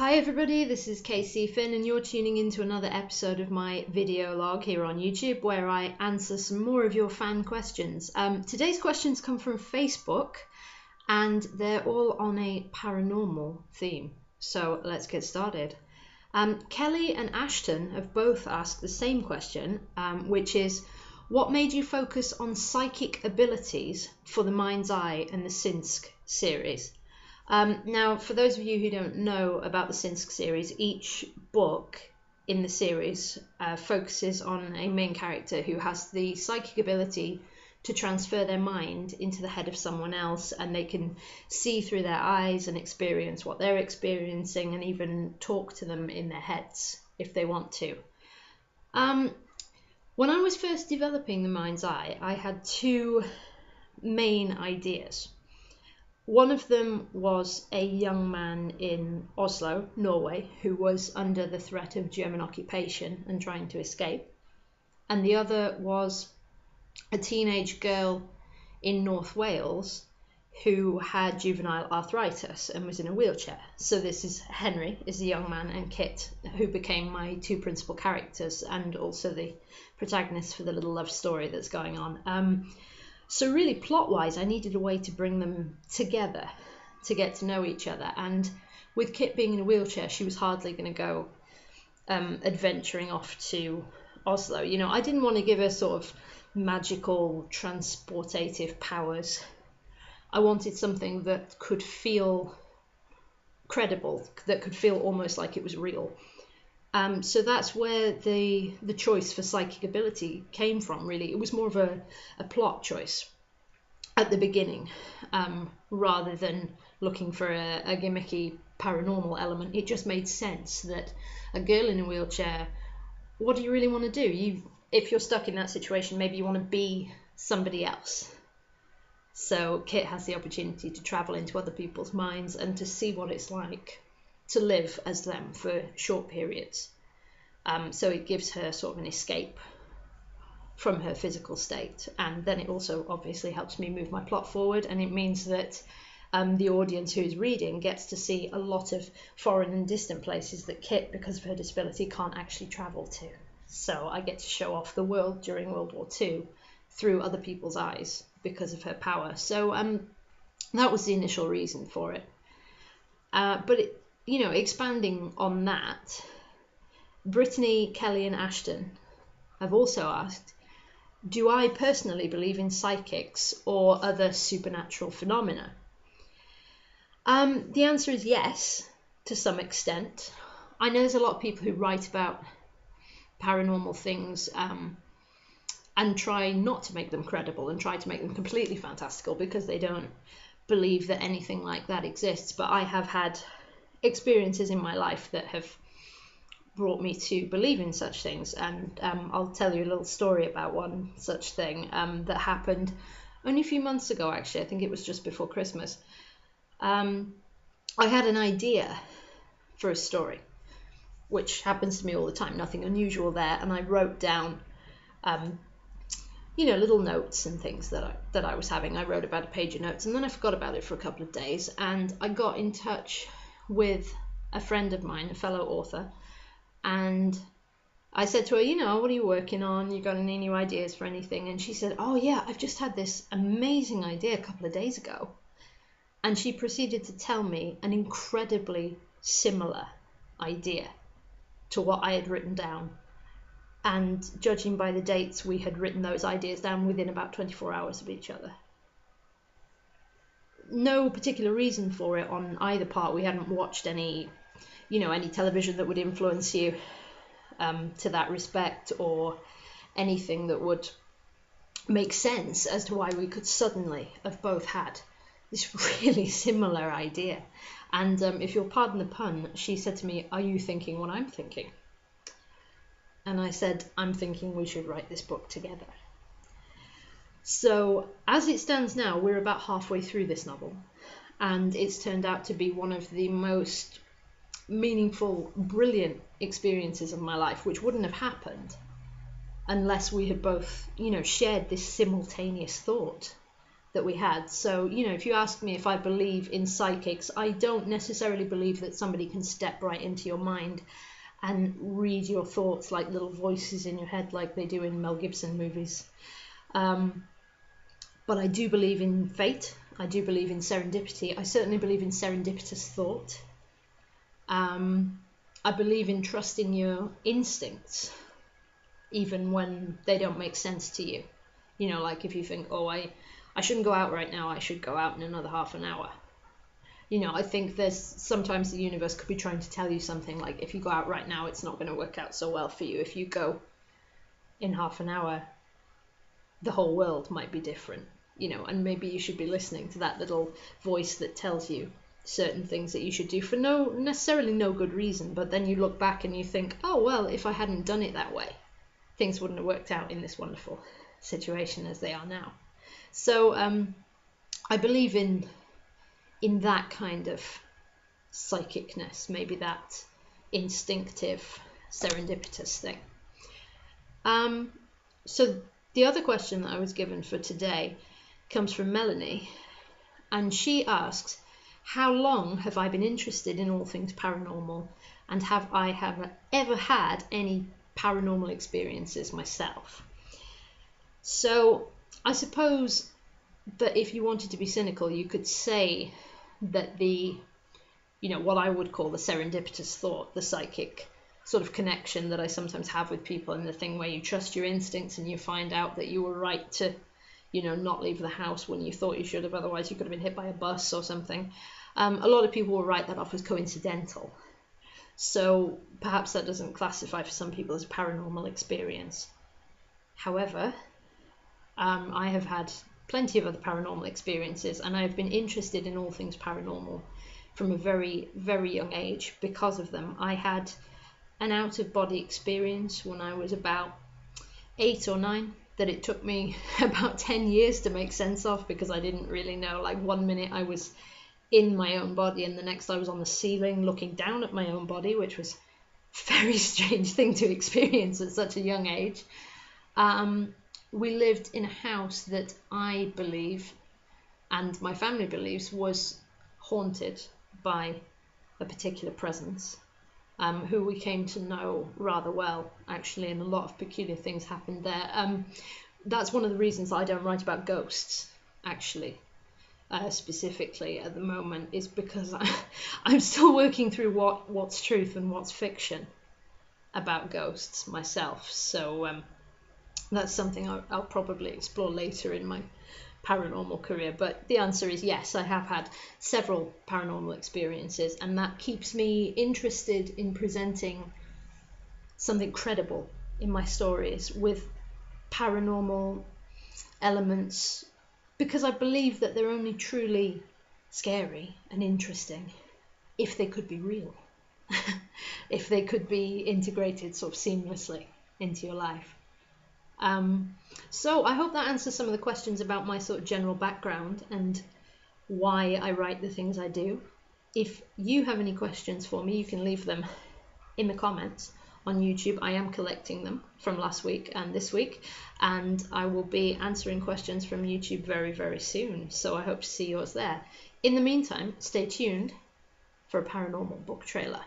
Hi everybody, this is Casey Finn and you're tuning into another episode of my video log here on YouTube where I answer some more of your fan questions. Today's questions come from Facebook and they're all on a paranormal theme. So let's get started. Kelly and Ashton have both asked the same question, which is, what made you focus on psychic abilities for the Mind's Eye and the Sinsk series? Now, for those of you who don't know about the Sinsk series, each book in the series focuses on a main character who has the psychic ability to transfer their mind into the head of someone else, and they can see through their eyes and experience what they're experiencing and even talk to them in their heads if they want to. When I was first developing the Mind's Eye, I had two main ideas. One of them was a young man in Oslo, Norway, who was under the threat of German occupation and trying to escape. And the other was a teenage girl in North Wales who had juvenile arthritis and was in a wheelchair. So this is Henry, is the young man, and Kit, who became my two principal characters and also the protagonist for the little love story that's going on. So really, plot-wise, I needed a way to bring them together to get to know each other. And with Kit being in a wheelchair, she was hardly going to go adventuring off to Oslo. You know, I didn't want to give her sort of magical, transportative powers. I wanted something that could feel credible, that could feel almost like it was real. So that's where the choice for psychic ability came from, really. It was more of a plot choice at the beginning, rather than looking for a gimmicky paranormal element. It just made sense that a girl in a wheelchair, what do you really want to do? If you're stuck in that situation, maybe you want to be somebody else. So Kit has the opportunity to travel into other people's minds and to see what it's like to live as them for short periods. So it gives her sort of an escape from her physical state. And then it also obviously helps me move my plot forward, and it means that the audience who's reading gets to see a lot of foreign and distant places that Kit, because of her disability, can't actually travel to. So I get to show off the world during World War II through other people's eyes because of her power. So that was the initial reason for it. But expanding on that, Brittany, Kelly and Ashton have also asked, do I personally believe in psychics or other supernatural phenomena? The answer is yes, to some extent. I know there's a lot of people who write about paranormal things and try not to make them credible and try to make them completely fantastical because they don't believe that anything like that exists. But I have had experiences in my life that have brought me to believe in such things, and I'll tell you a little story about one such thing that happened only a few months ago. Actually, I think it was just before Christmas. I had an idea for a story, which happens to me all the time, nothing unusual there, and I wrote down little notes and things that I was having. I wrote about a page of notes, and then I forgot about it for a couple of days, and I got in touch with a friend of mine, a fellow author, and I said to her, what are you working on? You got any new ideas for anything? And she said, oh yeah, I've just had this amazing idea a couple of days ago. And she proceeded to tell me an incredibly similar idea to what I had written down. And judging by the dates, we had written those ideas down within about 24 hours of each other. No particular reason for it on either part. We hadn't watched any television that would influence you to that respect, or anything that would make sense as to why we could suddenly have both had this really similar idea. And if you'll pardon the pun, she said to me, are you thinking what I'm thinking? And I said, I'm thinking we should write this book together. So as it stands now, we're about halfway through this novel, and it's turned out to be one of the most meaningful, brilliant experiences of my life, which wouldn't have happened unless we had both, shared this simultaneous thought that we had. So, you know, if you ask me if I believe in psychics, I don't necessarily believe that somebody can step right into your mind and read your thoughts like little voices in your head like they do in Mel Gibson movies. But I do believe in fate. I do believe in serendipity. I certainly believe in serendipitous thought. I believe in trusting your instincts, even when they don't make sense to you. You know, like if you think, oh, I shouldn't go out right now, I should go out in another half an hour. You know, I think there's sometimes the universe could be trying to tell you something like, if you go out right now, it's not going to work out so well for you. If you go in half an hour, the whole world might be different, you know, and maybe you should be listening to that little voice that tells you certain things that you should do for necessarily no good reason. But then you look back and you think, oh, well, if I hadn't done it that way, things wouldn't have worked out in this wonderful situation as they are now. So I believe in that kind of psychicness, maybe that instinctive, serendipitous thing. So the other question that I was given for today comes from Melanie, and she asks, how long have I been interested in all things paranormal, and have I ever had any paranormal experiences myself? So I suppose that if you wanted to be cynical, you could say that the, you know, what I would call the serendipitous thought, the psychic sort of connection that I sometimes have with people, and the thing where you trust your instincts and you find out that you were right to, you know, not leave the house when you thought you should have, otherwise you could have been hit by a bus or something. A lot of people will write that off as coincidental. So perhaps that doesn't classify for some people as a paranormal experience. However, I have had plenty of other paranormal experiences, and I've been interested in all things paranormal from a very, very young age because of them. I had an out-of-body experience when I was about 8 or 9 that it took me about 10 years to make sense of, because I didn't really know. Like, one minute I was in my own body and the next I was on the ceiling looking down at my own body, which was a very strange thing to experience at such a young age. We lived in a house that I believe, and my family believes, was haunted by a particular presence, who we came to know rather well, actually, and a lot of peculiar things happened there. That's one of the reasons I don't write about ghosts, actually, specifically at the moment, is because I'm still working through what's truth and what's fiction about ghosts myself. So that's something I'll probably explore later in my paranormal career. But the answer is yes, I have had several paranormal experiences, and that keeps me interested in presenting something credible in my stories with paranormal elements, because I believe that they're only truly scary and interesting if they could be real, if they could be integrated sort of seamlessly into your life. So I hope that answers some of the questions about my sort of general background and why I write the things I do. If you have any questions for me, you can leave them in the comments on YouTube. I am collecting them from last week and this week, and I will be answering questions from YouTube very, very soon. So I hope to see yours there. In the meantime, stay tuned for a paranormal book trailer.